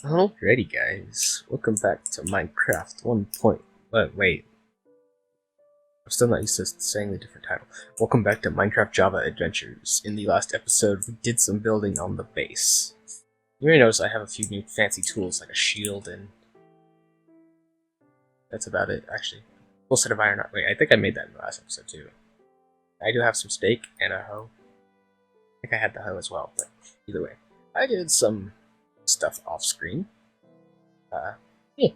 Alrighty guys, welcome back to Minecraft 1. Wait, I'm still not used to saying the different title. Welcome back to Minecraft Java Adventures. In the last episode, we did some building on the base. You may notice I have a few new fancy tools like a shield and that's about it actually. Full set of iron. Wait, I think I made that in the last episode too. I do have some steak and a hoe. I think I had the hoe as well, but either way. I did some stuff off screen. Yeah.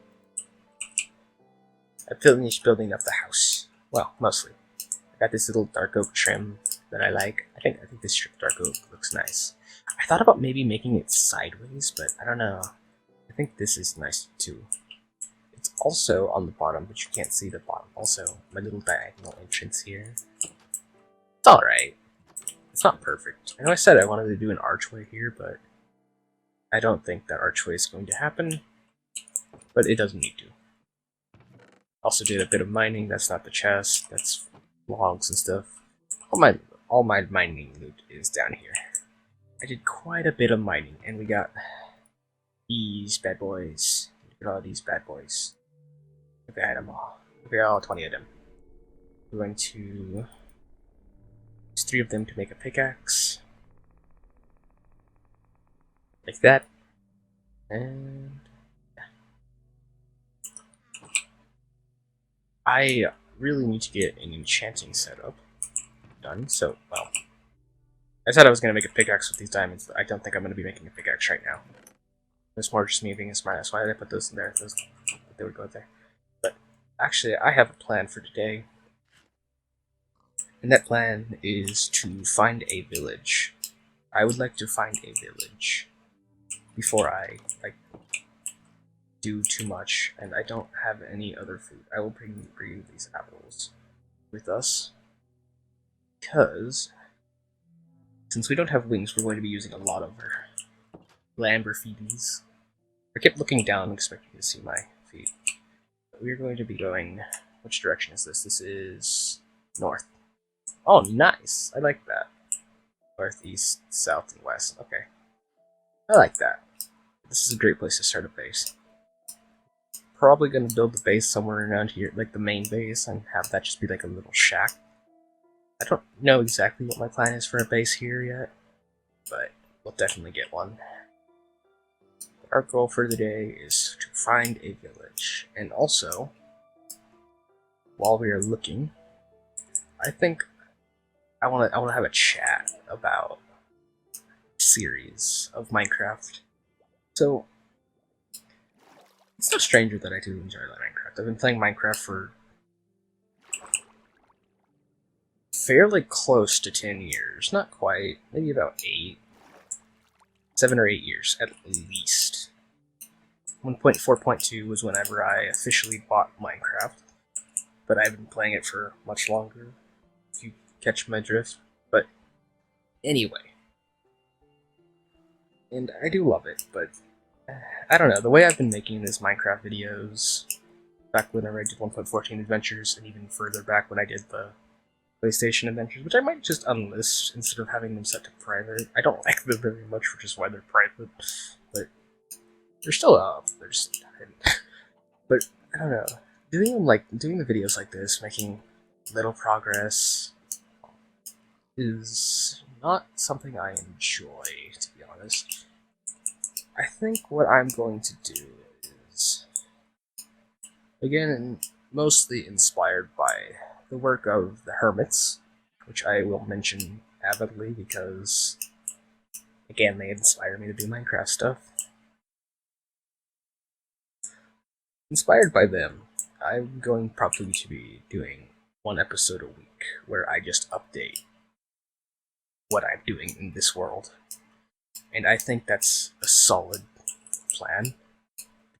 I finished building up the house. Well, mostly. I got this little dark oak trim that I like. I think this strip dark oak looks nice. I thought about maybe making it sideways, but I don't know. I think this is nice too. It's also on the bottom, but you can't see the bottom. Also, my little diagonal entrance here. It's alright. It's not perfect. I know I said I wanted to do an archway here, but I don't think that archway is going to happen. But it doesn't need to. Also did a bit of mining. That's not the chest. That's logs and stuff. All my mining loot is down here. I did quite a bit of mining, and we got these bad boys. Look at all these bad boys. Look at them all. Look at all 20 of them. We're going to use 3 of them to make a pickaxe. Like that. And I really need to get an enchanting setup done, so, well, I said I was going to make a pickaxe with these diamonds, but I don't think I'm going to be making a pickaxe right now. It's more just me being a smart ass. Why did I put those in there? They would go there. But, actually, I have a plan for today, and that plan is to find a village. I would like to find a village before I, do too much, and I don't have any other food. I will bring these apples with us, because since we don't have wings, we're going to be using a lot of our Lamborghinis. I kept looking down, expecting to see my feet. But we're going to be going... Which direction is this? This is north. Oh, nice! I like that. North, east, south, and west. Okay. I like that. This is a great place to start a base. Probably going to build the base somewhere around here, like the main base, and have that just be like a little shack. I don't know exactly what my plan is for a base here yet, but we'll definitely get one. Our goal for the day is to find a village, and also, while we are looking, I think I want to have a chat about a series of Minecraft. So, it's no stranger that I do enjoy Minecraft. I've been playing Minecraft for fairly close to 10 years. Not quite, maybe about 8. 7 or 8 years, at least. 1.4.2 was whenever I officially bought Minecraft, but I've been playing it for much longer, if you catch my drift. But anyway, and I do love it, but I don't know, the way I've been making these Minecraft videos, back whenever I did 1.14 Adventures, and even further back when I did the PlayStation Adventures, which I might just unlist instead of having them set to private. I don't like them very much, which is why they're private, but they're still up. They're just but I don't know. Doing the videos like this, making little progress, is not something I enjoy, to be honest. I think what I'm going to do is, again, mostly inspired by the work of the Hermits, which I will mention avidly because, again, they inspire me to do Minecraft stuff. Inspired by them, I'm going probably to be doing 1 episode a week where I just update what I'm doing in this world. And I think that's a solid plan,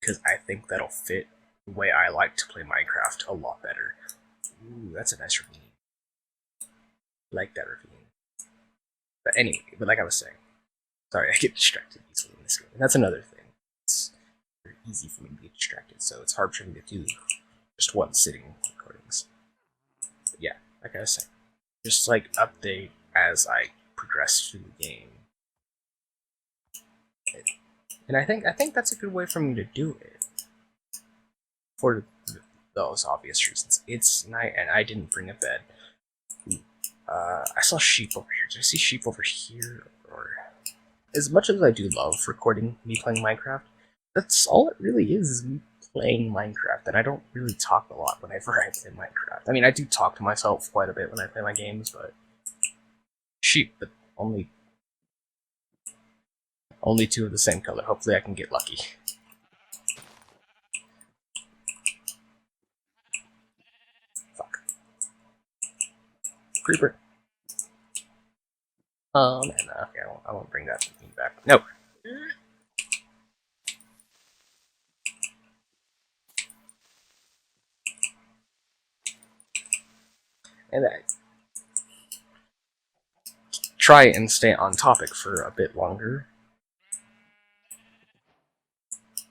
because I think that'll fit the way I like to play Minecraft a lot better. Ooh, that's a nice ravine. Like that ravine. But anyway, like I was saying, sorry, I get distracted easily in this game. And that's another thing. It's very easy for me to get distracted, so it's hard for me to do just one sitting recordings. But yeah, like I was saying, just update as I progress through the game. And I think that's a good way for me to do it. For those obvious reasons. It's night and I didn't bring a bed. I saw sheep over here. Did I see sheep over here? Or as much as I do love recording me playing Minecraft, that's all it really is me playing Minecraft, and I don't really talk a lot whenever I play Minecraft. I mean, I do talk to myself quite a bit when I play my games, but sheep, but only two of the same color. Hopefully I can get lucky. Fuck. Creeper. And okay, I won't bring that thing back. No. And I try and stay on topic for a bit longer.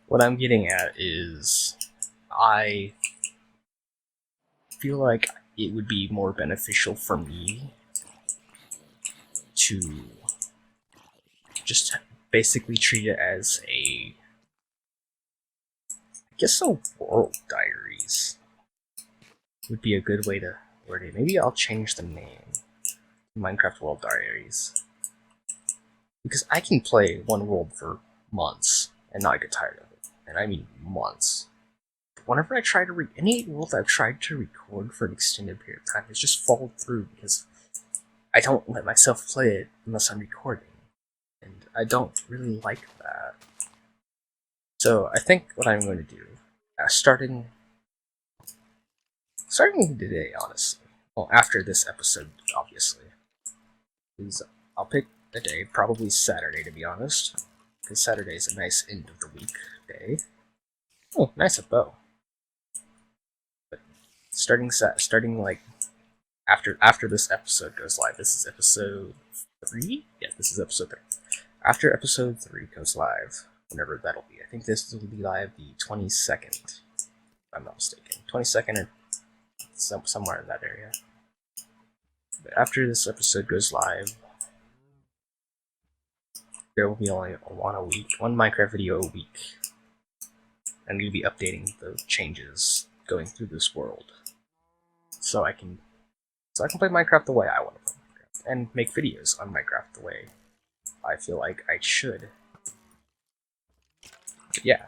What I'm getting at is I feel like it would be more beneficial for me to just basically treat it as I guess a world diaries would be a good way to word it. Maybe I'll change the name to Minecraft World Diaries. Because I can play one world for months and not get tired of it. And I mean months. But whenever I try to any world I've tried to record for an extended period of time has just fallen through because I don't let myself play it unless I'm recording. And I don't really like that. So I think what I'm going to do, starting today, honestly, well, after this episode, obviously, is I'll pick a day, probably Saturday, to be honest, because Saturday is a nice end of the week day. Oh, nice a bow. But starting like after this episode goes live. This is episode 3. Yeah, this is episode 3. After episode 3 goes live, whenever that'll be, I think this will be live the 22nd. If I'm not mistaken, 22nd or somewhere in that area. But after this episode goes live, there will be only one Minecraft video a week. I'm going to be updating the changes going through this world, so I can play Minecraft the way I want to play Minecraft, and make videos on Minecraft the way I feel like I should. But yeah,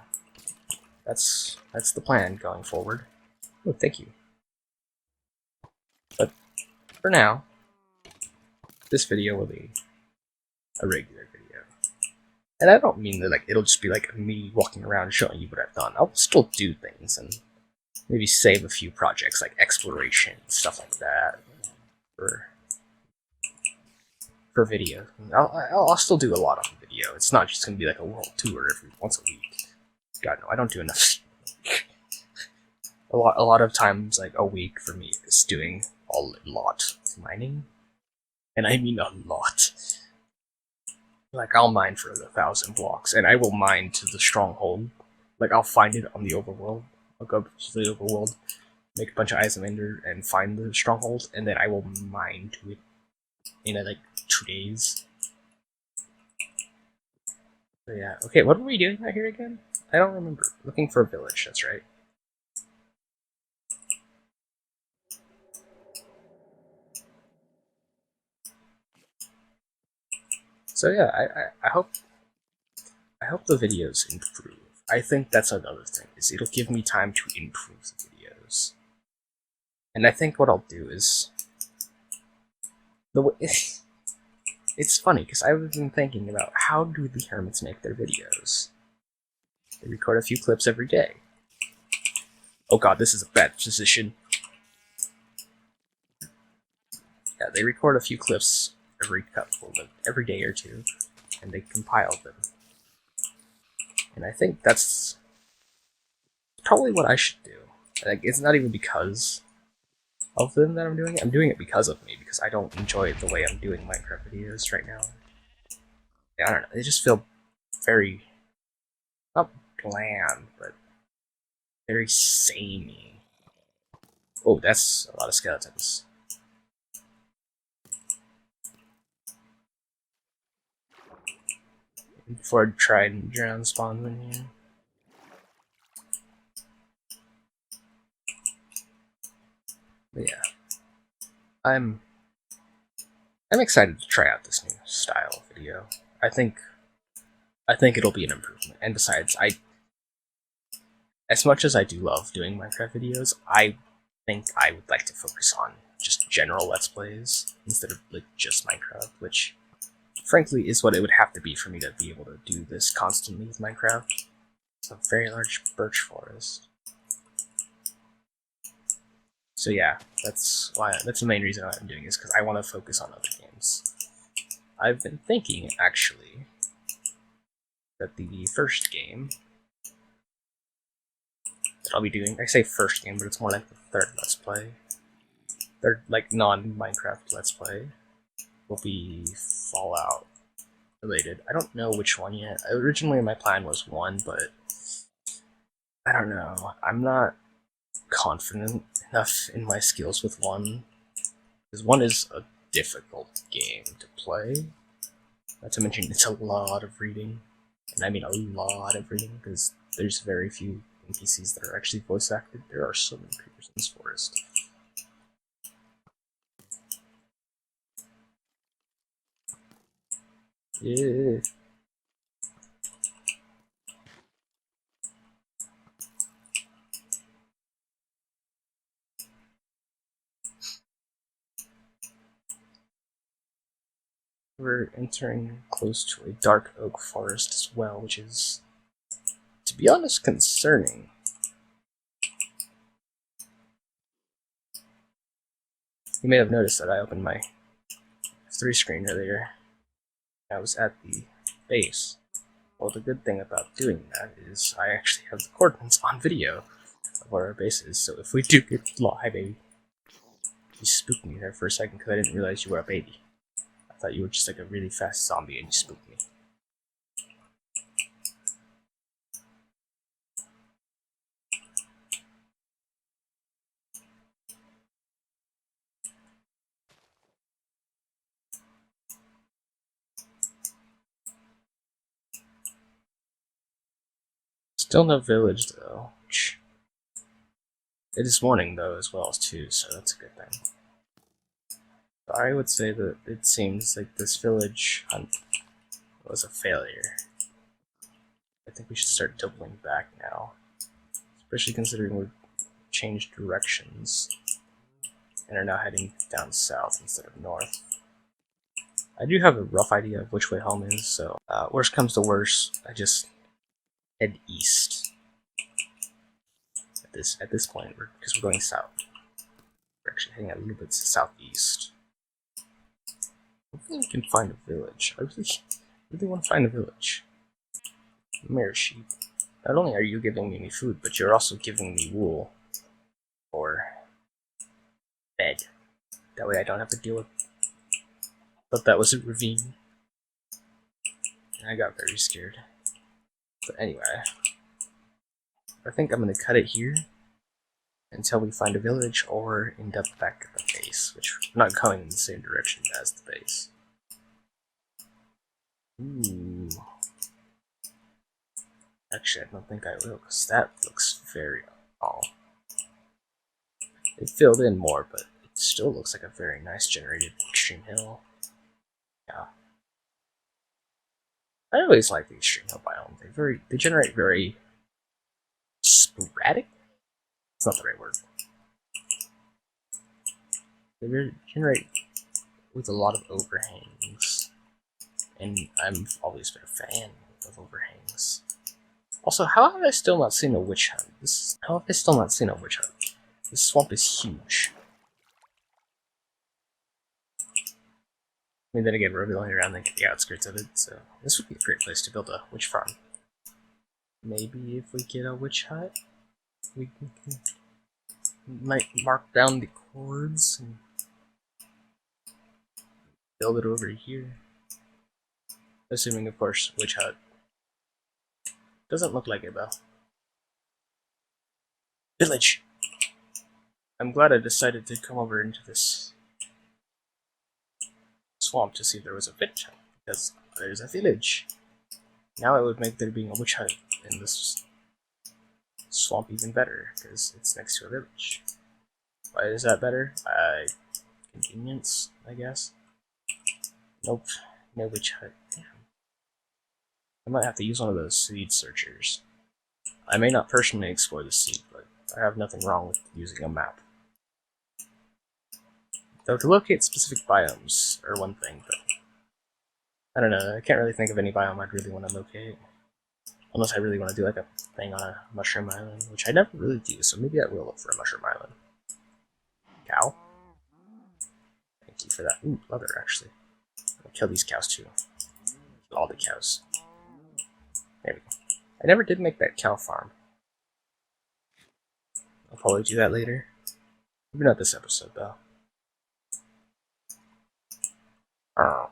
that's the plan going forward. Oh, thank you. But for now, this video will be a regular video. And I don't mean that like it'll just be like me walking around showing you what I've done. I'll still do things and maybe save a few projects like exploration, stuff like that, for video. I'll still do a lot on video. It's not just gonna be like a world tour once a week. God no, I don't do enough. a lot of times, like a week for me is doing a lot of mining, and I mean a lot. Like I'll mine for 1,000 blocks, and I will mine to the stronghold. Like I'll find it on the overworld. I'll go to the overworld, make a bunch of Eyes of Ender, and find the stronghold, and then I will mine to it in like 2 days. So yeah. Okay, what were we doing out here again? I don't remember. Looking for a village. That's right. So yeah, I hope the videos improve. I think that's another thing, is it'll give me time to improve the videos. And I think what I'll do is the way it's funny because I've been thinking about how do the hermits make their videos. They record a few clips every day. Oh god, this is a bad position. Yeah, they record a few clips every day or two, and they compile them. And I think that's probably what I should do. Like, it's not even because of them that I'm doing it. I'm doing it because of me, because I don't enjoy the way I'm doing Minecraft videos right now. Yeah, I don't know. They just feel very, not bland, but very samey. Oh, that's a lot of skeletons. before I try and drown spawn in here. But yeah, I'm excited to try out this new style video. I think it'll be an improvement. And besides, as much as I do love doing Minecraft videos, I think I would like to focus on just general Let's Plays instead of like just Minecraft, which frankly is what it would have to be for me to be able to do this constantly with Minecraft. It's a very large birch forest. So yeah, that's the main reason why I'm doing this, because I want to focus on other games. I've been thinking, actually, that the first game that I'll be doing, I say first game, but it's more like the third Let's Play, third, like, non-Minecraft Let's Play, will be Fallout related. I don't know which one yet. Originally my plan was 1, but I don't know. I'm not confident enough in my skills with 1, because 1 is a difficult game to play. Not to mention it's a lot of reading, and I mean a lot of reading, because there's very few NPCs that are actually voice acted. There are so many creatures in this forest. Yeah. We're entering close to a dark oak forest as well, which is, to be honest, concerning. You may have noticed that I opened my 3 screen earlier. I was at the base. Well, the good thing about doing that is I actually have the coordinates on video of where our base is, so if we do get live, baby, you spooked me there for a second because I didn't realize you were a baby. I thought you were just like a really fast zombie and you spooked me. Still no village though. It is morning though as well too, so that's a good thing. I would say that it seems like this village hunt was a failure. I think we should start doubling back now, especially considering we've changed directions and are now heading down south instead of north. I do have a rough idea of which way home is, so worst comes to worst, I just head east at this point, because we're going south. We're actually heading a little bit southeast. Hopefully we can find a village. I really want to find a village. Mare sheep. Not only are you giving me food, but you're also giving me wool or bed. That way I don't have to deal with. Thought that was a ravine. And I got very scared. But anyway, I think I'm gonna cut it here until we find a village or end up back at the base, which we're not going in the same direction as the base. Ooh. Actually, I don't think I will, because that looks very all. It filled in more, but it still looks like a very nice generated extreme hill. Yeah. I always like the extreme hill biome. They generate very sporadic. It's not the right word. They generate with a lot of overhangs, and I've always been a fan of overhangs. Also, how have I still not seen a witch hunt? How have I still not seen a witch hunt? This swamp is huge. I mean, then again, we're only around the outskirts of it, so this would be a great place to build a witch farm. Maybe if we get a witch hut, we might mark down the cords and build it over here. Assuming, of course, witch hut. Doesn't look like it, though. Village! I'm glad I decided to come over into this swamp to see if there was a village hut, because there's a village. now it would make there being a witch hut in this swamp even better, because it's next to a village. Why is that better? Convenience, I guess. Nope, no witch hut. Damn. I might have to use one of those seed searchers. I may not personally explore the seed, but I have nothing wrong with using a map. Though to locate specific biomes are one thing, but I don't know, I can't really think of any biome I'd really want to locate. Unless I really want to do like a thing on a mushroom island, which I never really do, so maybe I will look for a mushroom island. Cow? Thank you for that. Ooh, leather, actually. I'll kill these cows too. Kill all the cows. There we go. I never did make that cow farm. I'll probably do that later. Maybe not this episode, though. Oh.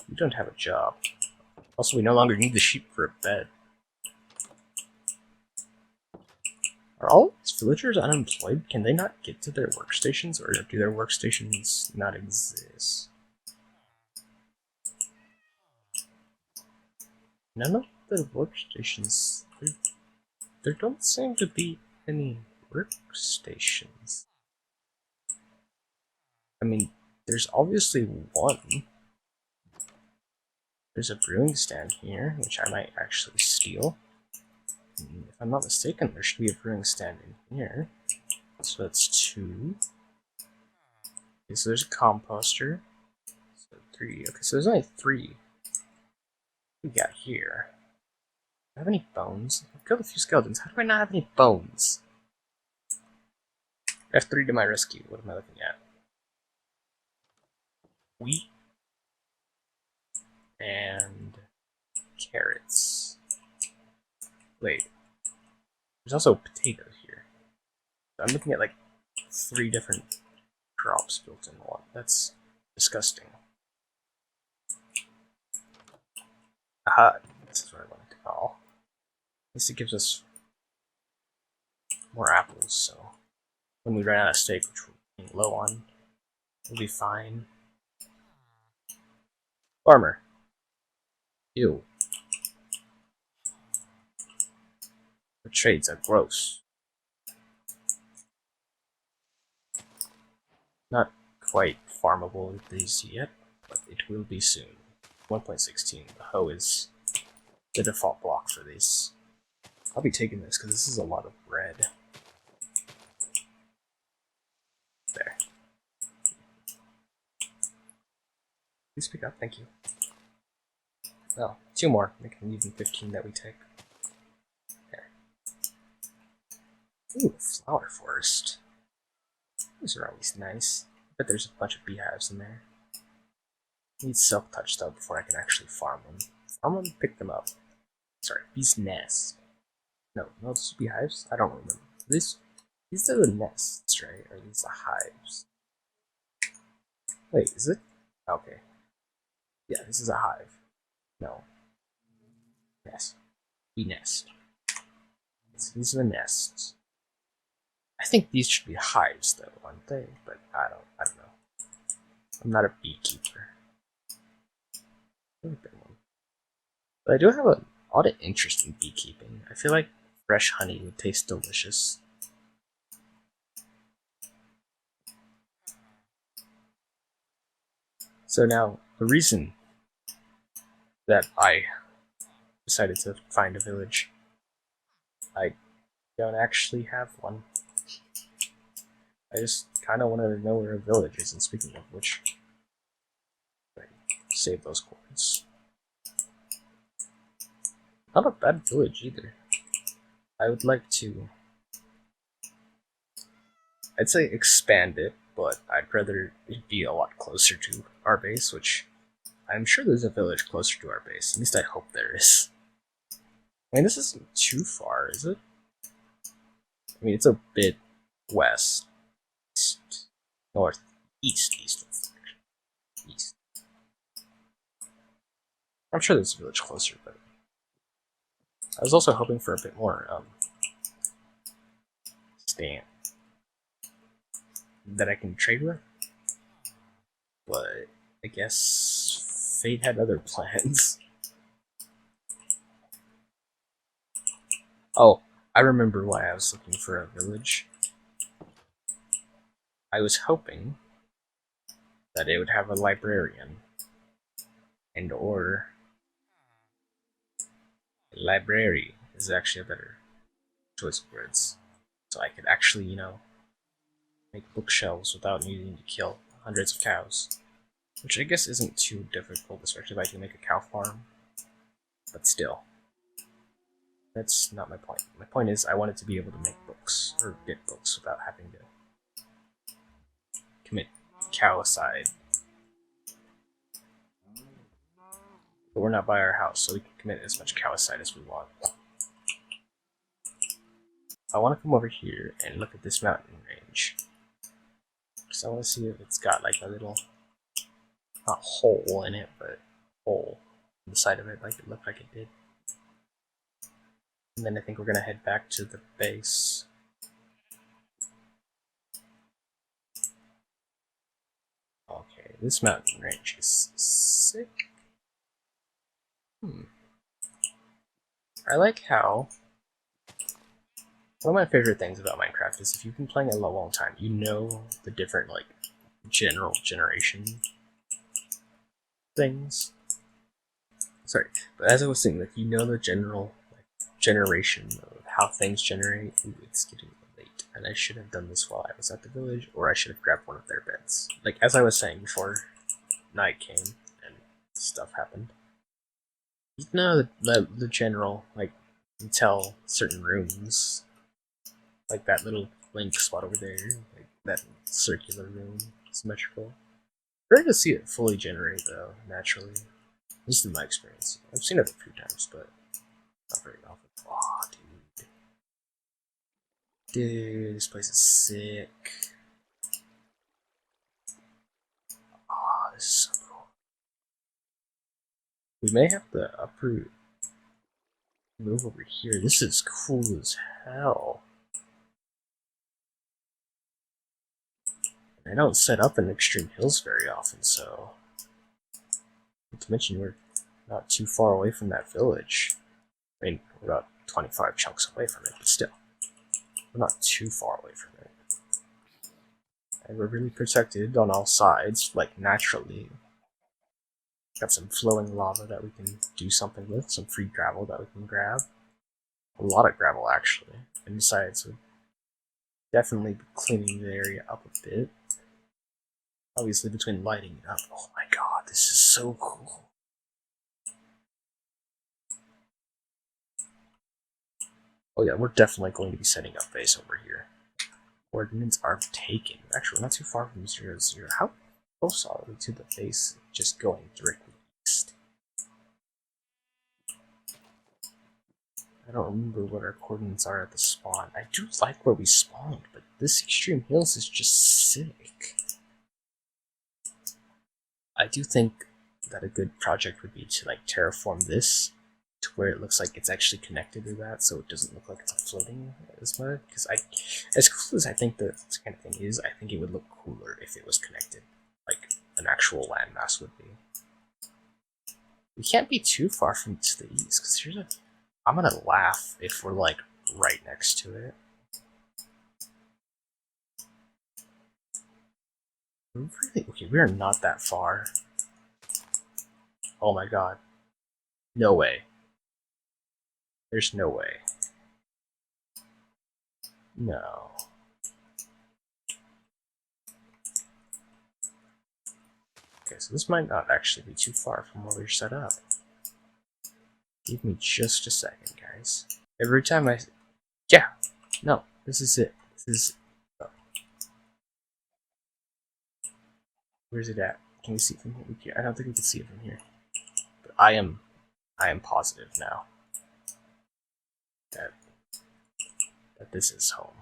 We don't have a job. Also, we no longer need the sheep for a bed. Are all these villagers unemployed? Can they not get to their workstations, or do their workstations not exist? None of the workstations... There don't seem to be any workstations. I mean, there's obviously one. There's a brewing stand here, which I might actually steal. If I'm not mistaken, there should be a brewing stand in here. So that's 2. Okay, so there's a composter. So 3. Okay, so there's only 3. What we got here? Do I have any bones? I've killed a few skeletons. How do I not have any bones? F3 to my rescue. What am I looking at? Wheat. And carrots. Wait. There's also potatoes here. So I'm looking at like 3 different crops built in one. That's disgusting. Aha, this is what I wanted to call. At least it gives us more apples, so when we run out of steak, which we're getting low on, we'll be fine. Farmer. Ew. The trades are gross. Not quite farmable with these yet, but it will be soon. 1.16. The hoe is the default block for these. I'll be taking this because this is a lot of bread. There. Please pick up, thank you. Oh, 2 more, making even 15 that we take. There. Ooh, flower forest. These are always nice. I bet there's a bunch of beehives in there. Need silk touch though before I can actually farm them. Farm them, pick them up. Sorry, bees nest. No, those are beehives? I don't remember. These are the nests, right? Or are these the hives? Wait, is it? Okay. Yeah, this is a hive. No. Nest. Bee nest. So these are the nests. I think these should be hives though, aren't they? But I don't know. I'm not a beekeeper. But I do have a lot of interest in beekeeping. I feel like fresh honey would taste delicious. So now, the reason that I decided to find a village, I don't actually have one. I just kind of wanted to know where a village is, and speaking of which, save those coins. Not a bad village either. I would like to, I'd say expand it, but I'd rather it be a lot closer to our base, which I'm sure there's a village closer to our base. At least I hope there is. I mean, this isn't too far, is it? I mean, it's a bit west. North. East. East. I'm sure there's a village closer, but I was also hoping for a bit more, stand that I can trade with. But I guess fate had other plans. Oh, I remember why I was looking for a village. I was hoping that it would have a librarian and or library is actually a better choice of words. So I could actually, make bookshelves without needing to kill hundreds of cows. Which I guess isn't too difficult, especially if I do make a cow farm. But still, that's not my point. My point is I wanted to be able to make books, or get books, without having to commit cowicide. But we're not by our house, so we can commit as much cowicide as we want. I want to come over here and look at this mountain range. Because I want to see if it's got like a little, not hole in it, but hole on the side of it like it looked like it did. And then I think we're going to head back to the base. Okay, this mountain range is sick. I like how one of my favorite things about Minecraft is if you've been playing it a long time, you know the different like general generation things. Sorry, but as I was saying, like you know the general like generation of how things generate. Ooh, it's getting late, and I should have done this while I was at the village, or I should have grabbed one of their beds. Like as I was saying before, night came and stuff happened. You know the general like you tell certain rooms like that little link spot over there, like that circular room, symmetrical. Rare to see it fully generate though, naturally. At least in my experience. I've seen it a few times, but not very often. Oh, dude. Dude, this place is sick. Oh, this is so cool. We may have to uproot, move over here. This is cool as hell. I don't set up in Extreme Hills very often, so. Not to mention, we're not too far away from that village. I mean, we're about 25 chunks away from it, but still. We're not too far away from it. And we're really protected on all sides, like naturally. Got some flowing lava that we can do something with, some free gravel that we can grab. A lot of gravel, actually. And besides, we'll definitely be cleaning the area up a bit. Obviously, between lighting it up. Oh my god, this is so cool. Oh yeah, we're definitely going to be setting up base over here. Coordinates are taken. Actually, we're not too far from 0, 0. How close are we to the base just going directly east? I don't remember what our coordinates are at the spawn. I do like where we spawned, but this Extreme Hills is just sick. I do think that a good project would be to like terraform this to where it looks like it's actually connected to that, so it doesn't look like it's floating as much. Because as cool as I think that kind of thing is, I think it would look cooler if it was connected, like an actual landmass would be. We can't be too far from to the east, because here's a. I'm gonna laugh if we're like right next to it. Really? Okay, we are not that far. Oh my god. No way. There's no way. No. Okay, so this might not actually be too far from where we're set up. Give me just a second, guys. Every time I... Yeah! No, this is it. This is... Oh. Where's it at? Can we see it from here? I don't think we can see it from here. But I am positive now that this is home.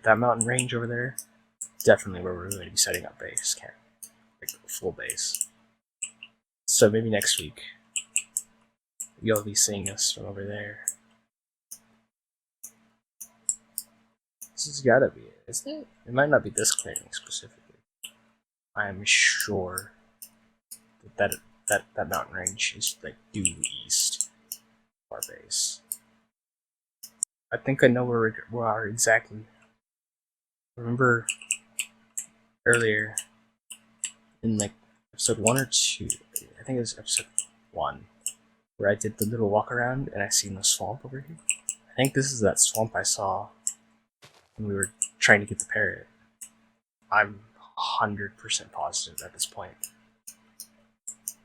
That mountain range over there, definitely where we're going to be setting up base camp, like a full base. So maybe next week you'll be seeing us from over there. This has gotta be it, isn't it? It might not be this clearing specifically. I am sure that mountain range is like due east of our base. I think I know where we are exactly. Remember earlier in like episode 1 or 2, I think it was episode 1, where I did the little walk around and I seen the swamp over here. I think this is that swamp I saw when we were trying to get the parrot. I'm 100% positive at this point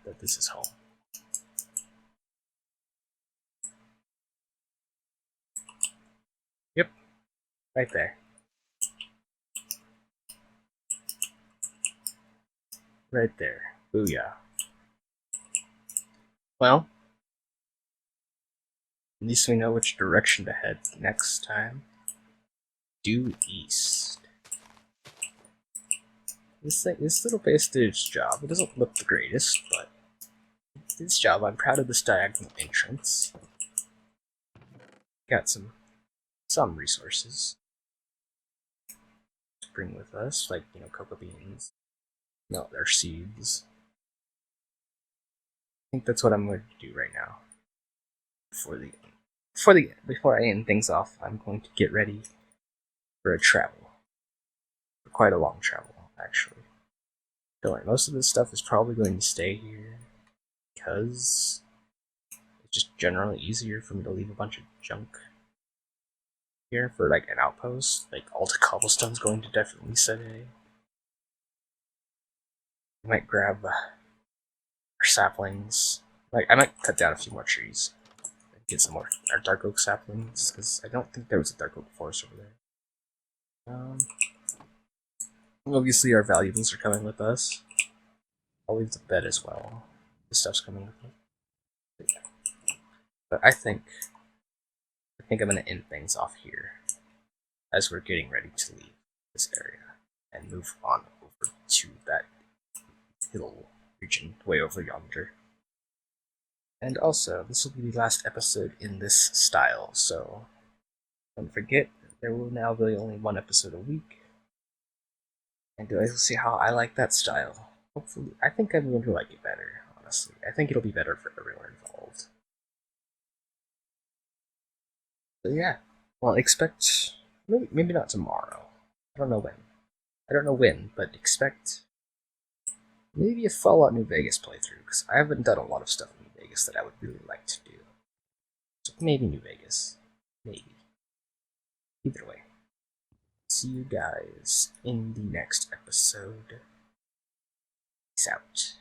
that this is home. Yep, right there. Right there. Booyah. Well, at least we know which direction to head next time. Due east. This little base did its job. It doesn't look the greatest, but it did its job. I'm proud of this diagonal entrance. Got some resources to bring with us, like cocoa beans. No, they're seeds. I think that's what I'm going to do right now. Before I end things off, I'm going to get ready for a travel. For quite a long travel, actually. Don't worry, most of this stuff is probably going to stay here because it's just generally easier for me to leave a bunch of junk here for like an outpost. Like all the cobblestone's going to definitely stay. I might grab our saplings. Like I might cut down a few more trees and get some more our dark oak saplings because I don't think there was a dark oak forest over there. Obviously our valuables are coming with us. I'll leave the bed as well. This stuff's coming with me. But I think I'm gonna end things off here as we're getting ready to leave this area and move on over to that hill region way over yonder. And also, this will be the last episode in this style, so don't forget, there will now be only one episode a week. And you'll see how I like that style. Hopefully, I think I'm going to like it better, honestly. I think it'll be better for everyone involved. So yeah, well, expect, maybe not tomorrow. I don't know when, but expect maybe a Fallout New Vegas playthrough, because I haven't done a lot of stuff in New Vegas that I would really like to do. So maybe New Vegas. Maybe. Either way. See you guys in the next episode. Peace out.